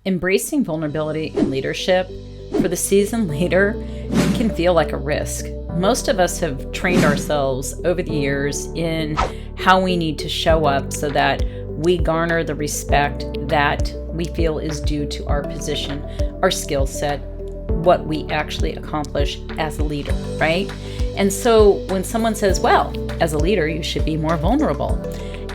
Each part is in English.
Embracing vulnerability in leadership for the seasoned leader can feel like a risk. Most of us have trained ourselves over the years in how we need to show up so that we garner the respect that we feel is due to our position, our skill set, what we actually accomplish as a leader, right? And so when someone says, well, as a leader, you should be more vulnerable.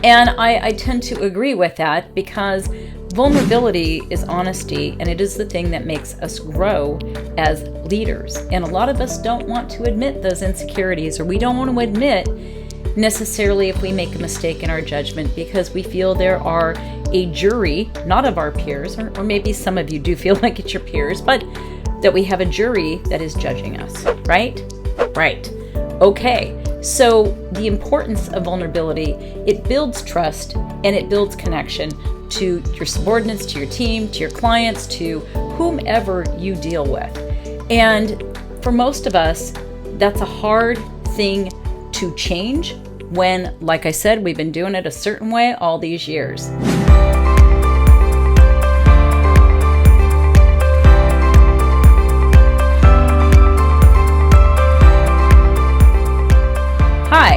And I tend to agree with that because vulnerability is honesty, and it is the thing that makes us grow as leaders. And a lot of us don't want to admit those insecurities, or we don't want to admit necessarily if we make a mistake in our judgment because we feel there are a jury, not of our peers, or maybe some of you do feel like it's your peers, but that we have a jury that is judging us, right? Right. Okay. So the importance of vulnerability, it builds trust and it builds connection to your subordinates, to your team, to your clients, to whomever you deal with. And for most of us, that's a hard thing to change when, like I said, we've been doing it a certain way all these years. Hi,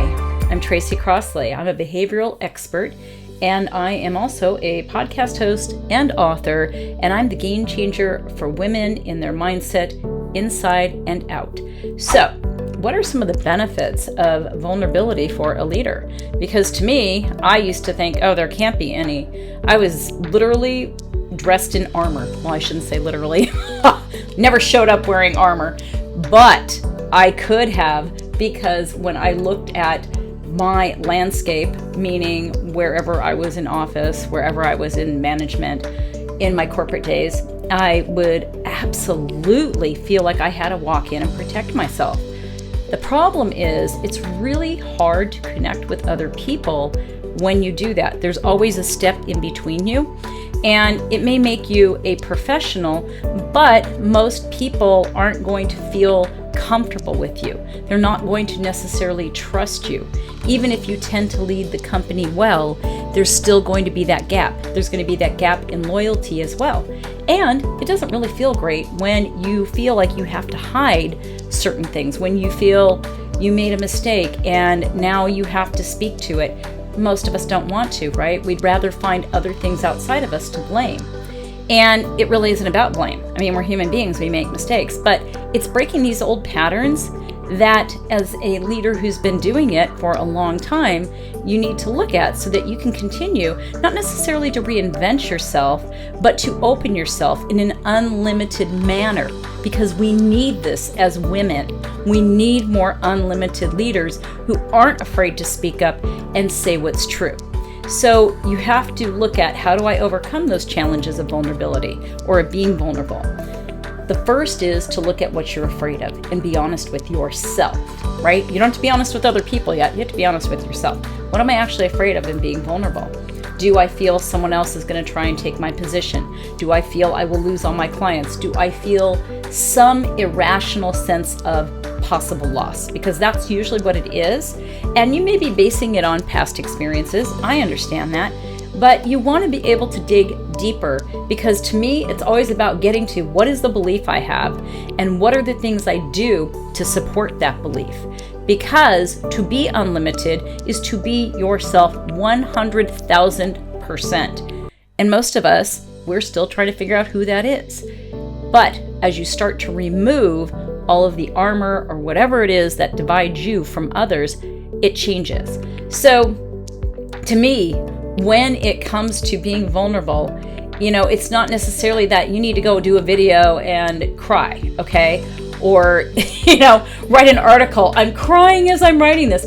I'm TRACY Crossley. I'm a behavioral expert, and I am also a podcast host and author, and I'm the game changer for women in their mindset inside and out. So, what are some of the benefits of vulnerability for a leader? Because to me, I used to think, oh, there can't be any. I was literally dressed in armor. Well, I shouldn't say literally. Never showed up wearing armor, but I could have, because when I looked at my landscape, meaning wherever I was in office, wherever I was in management, in my corporate days, I would absolutely feel like I had to walk in and protect myself. The problem is it's really hard to connect with other people when you do that. There's always a step in between you, and it may make you a professional, but most people aren't going to feel comfortable with you. They're not going to necessarily trust you. Even if you tend to lead the company well, there's still going to be that gap. There's going to be that gap in loyalty as well. And it doesn't really feel great when you feel like you have to hide certain things, when you feel you made a mistake and now you have to speak to it. Most of us don't want to, right? We'd rather find other things outside of us to blame. And it really isn't about blame. I mean, we're human beings, we make mistakes, but it's breaking these old patterns that as a leader who's been doing it for a long time, you need to look at so that you can continue, not necessarily to reinvent yourself, but to open yourself in an unlimited manner, because we need this as women. We need more unlimited leaders who aren't afraid to speak up and say what's true. So you have to look at, how do I overcome those challenges of vulnerability or of being vulnerable? The first is to look at what you're afraid of and be honest with yourself, right? You don't have to be honest with other people yet. You have to be honest with yourself. What am I actually afraid of in being vulnerable? Do I feel someone else is going to try and take my position? Do I feel I will lose all my clients? Do I feel some irrational sense of possible loss? Because that's usually what it is. And you may be basing it on past experiences. I understand that. But you want to be able to dig deeper, because to me, it's always about getting to what is the belief I have and what are the things I do to support that belief. Because to be unlimited is to be yourself 100,000%. And most of us, we're still trying to figure out who that is. But as you start to remove all of the armor or whatever it is that divides you from others, it changes. So to me, when it comes to being vulnerable, it's not necessarily that you need to go do a video and cry, okay? Or, write an article. I'm crying as I'm writing this.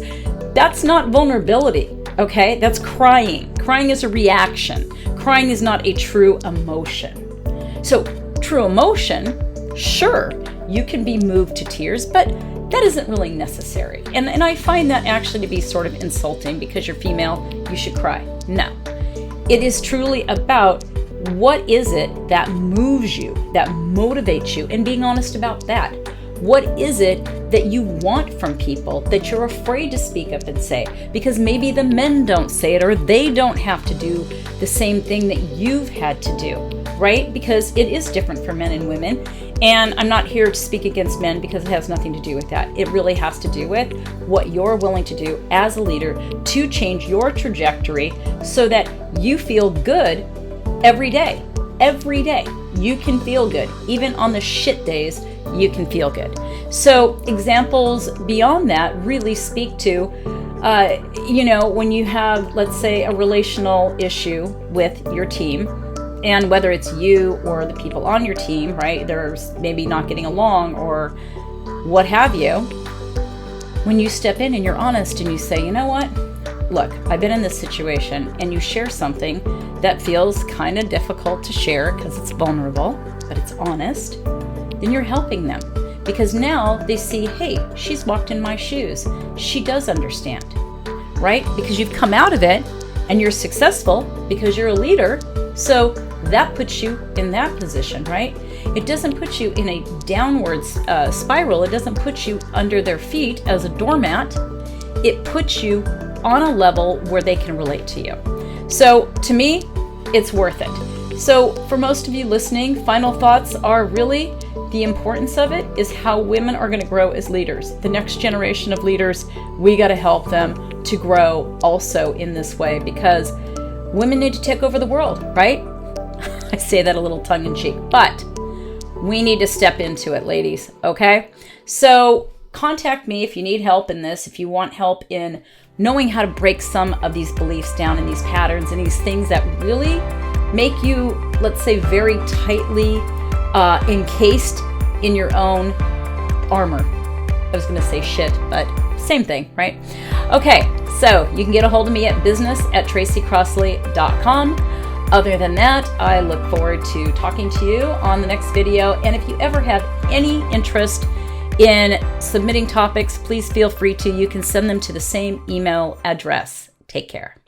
That's not vulnerability, okay? That's crying. Crying is a reaction. Crying is not a true emotion. So, true emotion, sure, you can be moved to tears, but that isn't really necessary. And I find that actually to be sort of insulting. Because you're female, you should cry. No. It is truly about what is it that moves you, that motivates you, and being honest about that. What is it that you want from people that you're afraid to speak up and say? Because maybe the men don't say it, or they don't have to do the same thing that you've had to do. right? Because it is different for men and women. And I'm not here to speak against men because it has nothing to do with that. It really has to do with what you're willing to do as a leader to change your trajectory so that you feel good every day. Every day you can feel good. Even on the shit days, you can feel good. So examples beyond that really speak to, when you have, let's say, a relational issue with your team, and whether it's you or the people on your team, right? They're maybe not getting along or what have you. When you step in and you're honest and you say, you know what? Look, I've been in this situation, and you share something that feels kind of difficult to share because it's vulnerable, but it's honest, then you're helping them. Because now they see, hey, she's walked in my shoes. She does understand, right? Because you've come out of it and you're successful because you're a leader. So that puts you in that position, right? It doesn't put you in a downwards spiral. It doesn't put you under their feet as a doormat. It puts you on a level where they can relate to you. So to me, it's worth it. So for most of you listening, final thoughts are really the importance of it is how women are going to grow as leaders. The next generation of leaders, we got to help them to grow also in this way, because women need to take over the world, right? I say that a little tongue in cheek, but we need to step into it, ladies. Okay. So contact me if you need help in this, if you want help in knowing how to break some of these beliefs down and these patterns and these things that really make you, let's say, very tightly encased in your own armor. I was going to say shit, but same thing, right? Okay, so you can get a hold of me at business@tracycrossley.com. Other than that, I look forward to talking to you on the next video. And if you ever have any interest in submitting topics, please feel free to. You can send them to the same email address. Take care.